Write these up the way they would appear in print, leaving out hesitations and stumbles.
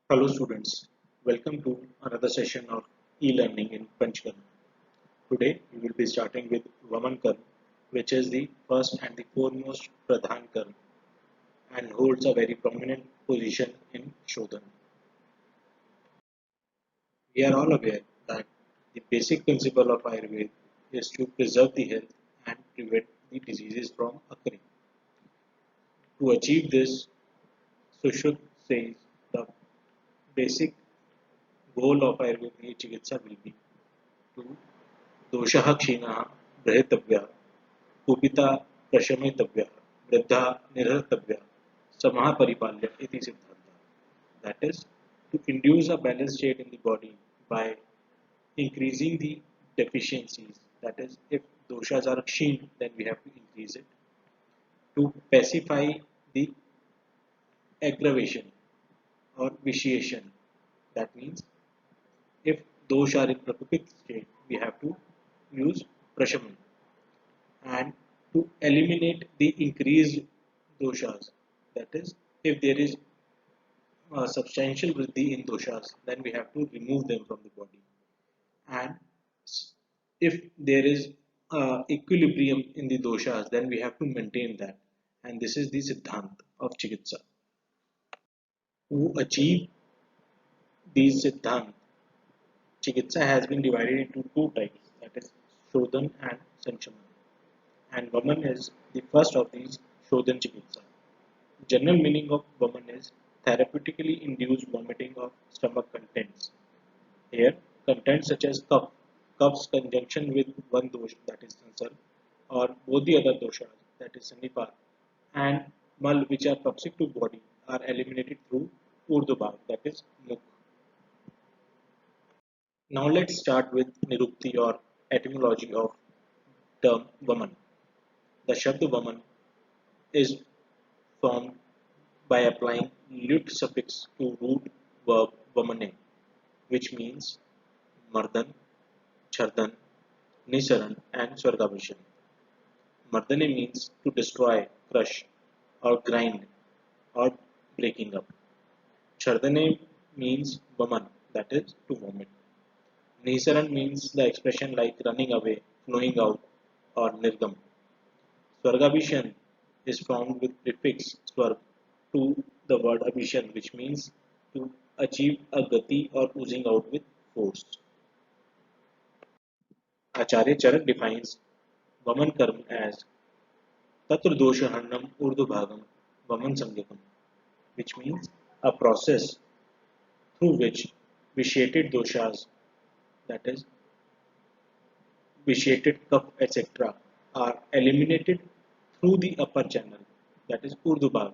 Hello students, welcome to another session of e-learning in Panchkarma. Today we will be starting with Vaman Karma, which is the first and the foremost Pradhan Karma and holds a very prominent position in Shodhan. We are all aware that the basic principle of Ayurveda is to preserve the health and prevent the diseases from occurring. To achieve this, Sushruta says the basic goal of Ayurvedic Chikitsa will be to दोषः क्षीणः ग्रहीतव्यः कुपिता प्रशमितव्यः वृद्धा निर्हतव्यः समः परिपाल्य इति सिद्धान्तः. That is, to induce a balanced state in the body by increasing the deficiencies. That is, if doshas are ksheen, then we have to increase it. To pacify the aggravation or vitiation. That means if dosha are in prakrutic state, we have to use prashaman. And to eliminate the increased doshas. That is, if there is a substantial vriddhi in doshas, then we have to remove them from the body. And if there is equilibrium in the doshas, then we have to maintain that. And this is the siddhant of Chikitsa. To achieve these siddhant, Chikitsa has been divided into two types, that is Shodhan and Sanchaman. And Vaman is the first of these Shodhan Chikitsa. General meaning of Vaman is therapeutically induced vomiting of stomach contents. Here, contents such as cuff's conjunction with one dosh, that is Sansar, or both the other doshas, that is Sanipat, and Mal, which are toxic to body, are eliminated through Urdubhag, that is Mukh. Now let's start with Nirukti or etymology of term Vaman. The Shabd Vaman is formed by applying lut suffix to root verb vamane, which means Mardan, Chardan, Nisaran, and Swargabhishan. Mardane means to destroy, crush, or grind, or breaking up. Chardane means vaman, that is, to vomit. Nisaran means the expression like running away, flowing out, or nirgam. Swargabhishan is formed with prefix swarg to the word abhishan, which means to achieve a gati or oozing out with force. Acharya Charak defines Vaman Karma as Tatra Dosha Hannam Urdhbhagam Vaman Sangyakam, which means a process through which vitiated doshas, that is, vitiated cup, etc., are eliminated through the upper channel, that is Urdhbhag,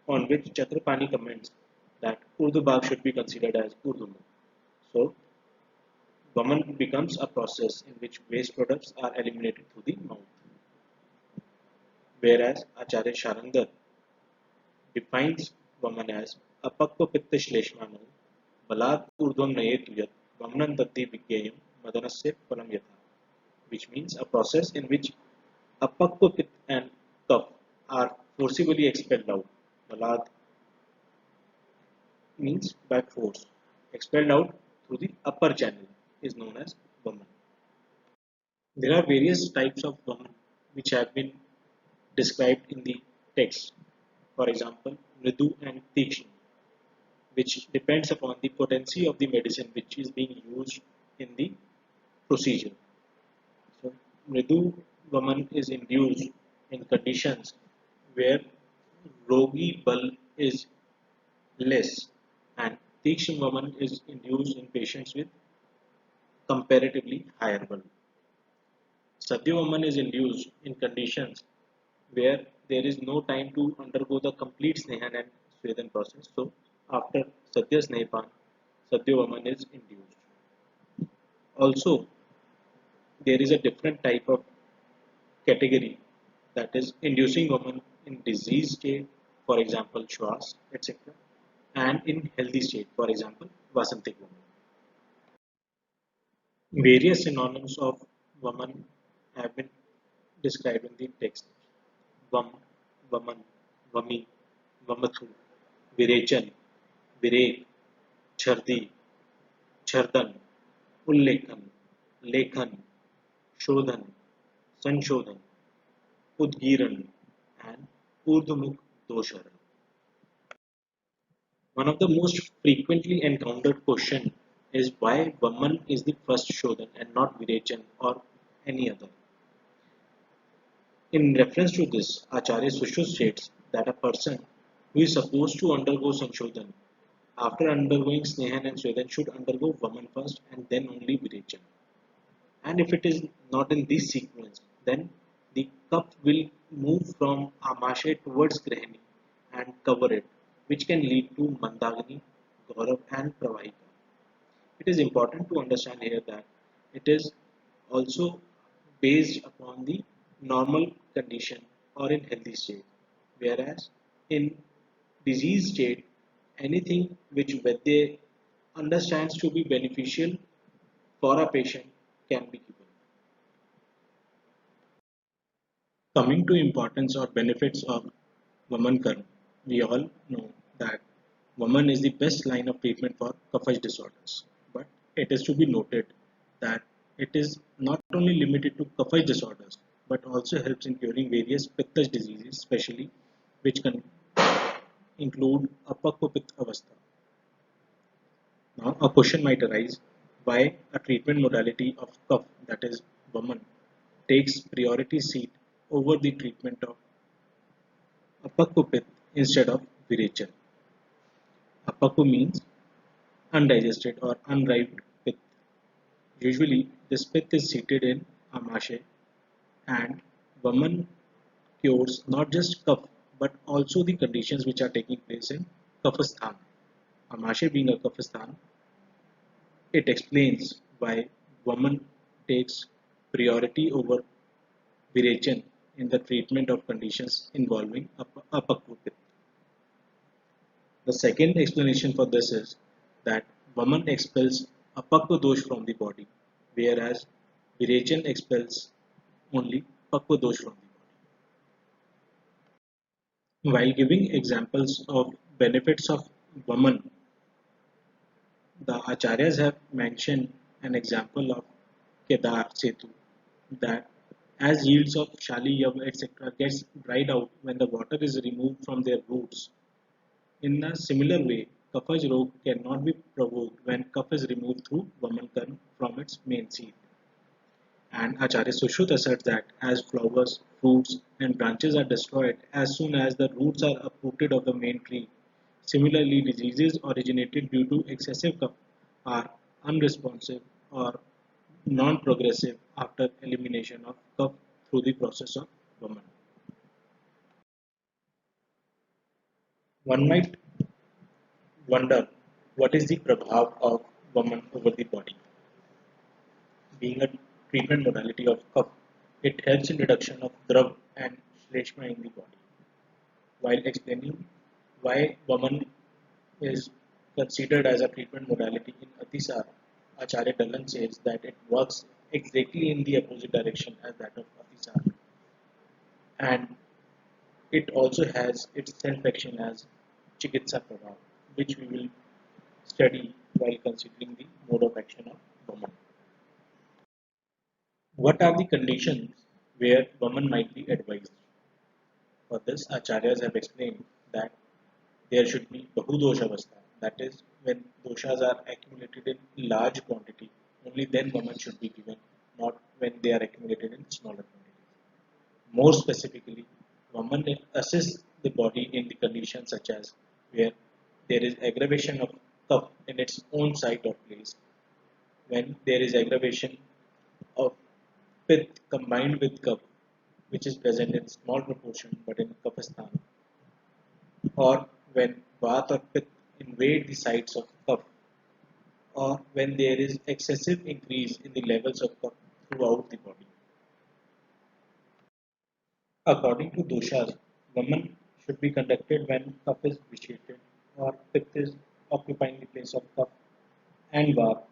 on which Chakrapani comments that Urdhbhag should be considered as Urdhmukh. So, Vaman becomes a process in which waste products are eliminated through the mouth. Whereas Acharya Sharangad defines Vaman as apakva pitta shleshmano balat urdhvam nayetu yat vamnan tatti vigyayam madanasya palam yatha, which means a process in which apakva pitta and kapha are forcibly expelled out. Balat means by force. Expelled out through the upper channel is known as Vaman. There are various types of Vaman which have been described in the text. For example, Mridu and Tikshna, which depends upon the potency of the medicine which is being used in the procedure. So, Mridu Vaman is induced in conditions where Rogi Bal is less, and Tikshna Vaman is induced in patients with comparatively higher Bal. Sadhya Vaman is induced in conditions where there is no time to undergo the complete Snehan and Swedan process. So, after Sadhya Snehan, Sadhya Vaman is induced. Also, there is a different type of category, that is inducing woman in disease state, for example Shwas, etc., and in healthy state, for example Vasantik woman. Various synonyms of woman have been described in the text. Vam, Vaman, Vami, Vamathu, Virechan, विरेक, छर्दी, छर्दन, उल्लेखन, लेखन, शोधन, संशोधन, उद्गीरण, and ऊर्ध्वमुख दोषर. One of the most frequently encountered question is why Vaman is the first Shodhan and not Virechan or any other. In reference to this, Acharya Sushruta states that a person who is supposed to undergo Sanshodhan after undergoing Snehan and Swedan should undergo Vaman first and then only Virechan. And if it is not in this sequence, then the cup will move from Amashe towards Grahani and cover it, which can lead to Mandagini, Gaurav, and Pravahika. It is important to understand here that it is also based upon the normal condition or in healthy state, whereas in disease state, anything which Vaidya understands to be beneficial for a patient can be given. Coming to importance or benefits of Vaman Karma, we all know that Vaman is the best line of treatment for Kaphaj disorders. But it is to be noted that it is not only limited to Kaphaj disorders, but also helps in curing various Pitta diseases, especially which can include Apakvapit Avastha. Now, a question might arise why a treatment modality of cough, that is Vaman, takes priority seat over the treatment of Apakvapit instead of Virechan. Apakva means undigested or unripe pith. Usually, this pith is seated in Amashe, and Vaman cures not just cough but also the conditions which are taking place in Kaphasthan. Amashe being a Kaphasthan, it explains why Vaman takes priority over Virechan in the treatment of conditions involving Apakva pith. The second explanation for this is that Vaman expels Apakva dosh from the body, whereas Virechan expels only Pakva dosh from the body. While giving examples of benefits of Vaman, the Acharyas have mentioned an example of Kedar Setu that as yields of Shali, Yav, etc. gets dried out when the water is removed from their roots. In a similar way, Kaphaj Rog cannot be provoked when kapha is removed through Vamankarm from its main seed. And Acharya Sushruta asserts that as flowers, fruits, and branches are destroyed as soon as the roots are uprooted of the main tree, similarly diseases originated due to excessive kapha are unresponsive or non-progressive after elimination of kapha through the process of Vaman. One might wonder what is the prabhav of Vaman over the body. Being a treatment modality of cough, it helps in reduction of drav and shleshma in the body. While explaining why Vaman is considered as a treatment modality in Atisar, Acharya Dallan says that it works exactly in the opposite direction as that of Atisar, and it also has its self-action as Chikitsa Prabhav, which we will study while considering the mode of action of Vaman. What are the conditions where Vaman might be advised? For this, Acharyas have explained that there should be Bahudosha Avastha, that is, when doshas are accumulated in large quantity, only then Vaman should be given, not when they are accumulated in smaller quantity. More specifically, Vaman assists the body in the conditions such as where there is aggravation of cough in its own site or place, when there is aggravation of pith combined with cup, which is present in small proportion but in Kapistan, or when Vata or Pith invade the sites of cup, or when there is excessive increase in the levels of cup throughout the body. According to doshas, Vaman should be conducted when cup is vitiated or Pith is occupying the place of cup and Vata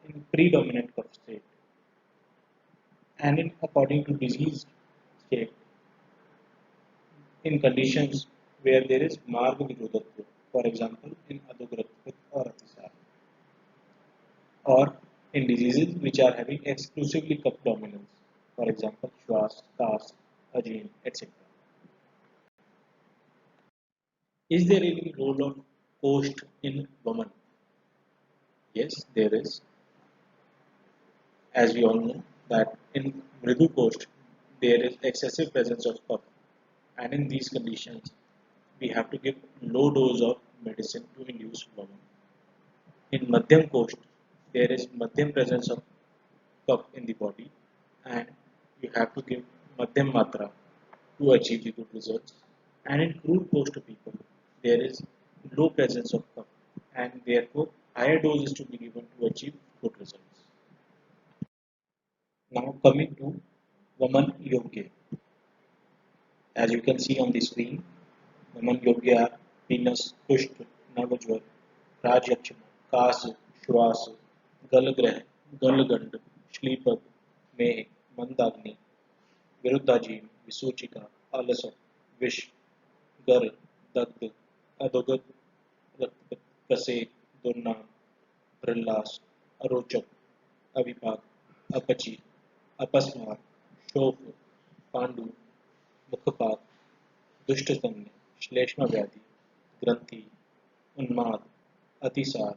in predominant cup state, and in according to disease state in conditions where there is marg virodhatva. For example, in or in diseases which are having exclusively cup dominance, for example, Schwarz, CAS, Agene, etc. Is there any role of coast in women? Yes, there is. As we all know that in Mridu coast there is excessive presence of cough, and in these conditions we have to give low dose of medicine to induce women. In Madhyam coast there is Madhyam presence of cough in the body, and you have to give Madhyam matra to achieve the good results. And in crude coast people there is low presence of cough, and therefore higher doses to be given to achieve good results. Now coming to Vaman Yogya. As you can see on the screen, Vaman Yogya are Venus, Kushta, Navajwar, Rajyakshana, Kas, Shwas, Galgrah, Galgand, Shlipad, Meh, Mandagni, Viruddhajim, Visuchika, Alasat, Vish, Gar, Dagd, Adogad, Kase, Durna, Brillas, Arochak, Avipag, Apachi, अपस्मार, शोफ, Pandu, मुखपात, दुष्टतन्य, श्लेष्मा व्याधि, ग्रंथि, उन्माद, अतिसार,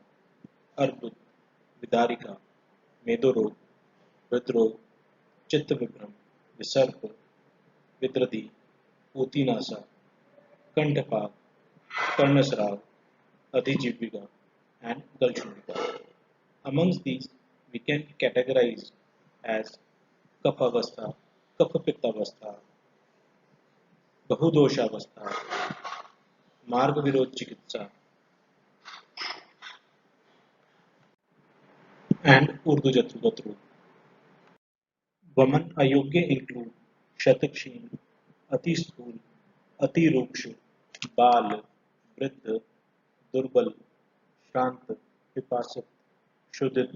अर्बुद, विदारिका, मेदोरोग, हृदरोग, चित्त विभ्रम, विसर्प, विद्रधि, ऊतीनासा, कंठपात, कर्णस्राव, अधिजीविका, and Galshundika. Amongst these, we can categorize as Kaphavastha, Kaphapittavastha, बहुदोषावस्था, मार्ग विरोध चिकित्सा, and ऊर्ध्वजतृगत रोग. वमन अयोग्य include शतक्षीण, अति स्थूल, अति रूक्ष, बाल, वृद्ध, दुर्बल, श्रांत, पिपासित, क्षुधित,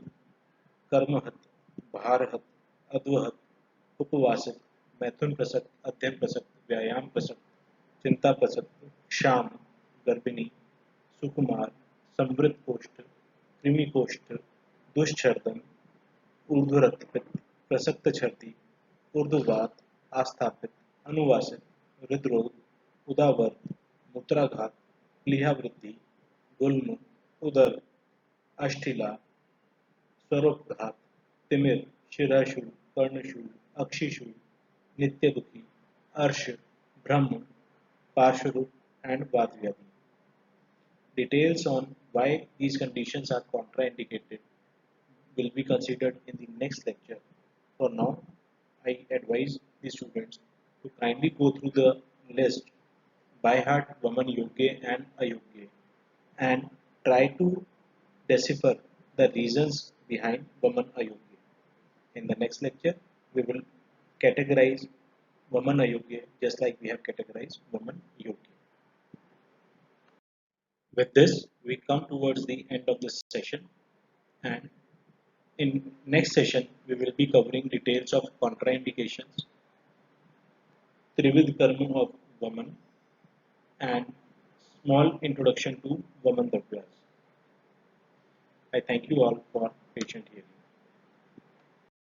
कर्महत, भारहत, अद्वहत, उपवासित, मैथुन प्रसक्त, अध्ययन प्रसक्त, व्यायाम प्रसक्त, चिंता प्रसक्त, क्षाम, गर्भिणी, सुकुमार, समृद्ध कोष्ठ, कृमि कोष्ठ, दुष्छर्दन, ऊर्ध्वरक्तपित्त, प्रसक्त छर्दी, ऊर्ध्ववात, आस्थापित, अनुवासित, हृदरोग, उदावर्त, मूत्राघात, प्लीहा वृद्धि, गुल्म, उदर, अष्ठिला, स्वरोपघात, तिमिर, शिराशूल, कर्णशूल, अक्षिशूल, नित्य दुखी, अर्श, ब्रह्म, पार्श्वरूप, and वातव्याधि. Details on why these conditions are contraindicated will be considered in the next lecture. For now, I advise the students to kindly go through the list by heart Vaman Yogya and Ayogya and try to decipher the reasons behind Vaman Ayogya. In the next lecture, we will categorize Vaman Ayogya just like we have categorized Vaman Yogya. With this, we come towards the end of this session, and in next session we will be covering details of contraindications, Trivid Karma of woman, and small introduction to woman Davyas. I thank you all for patient hearing.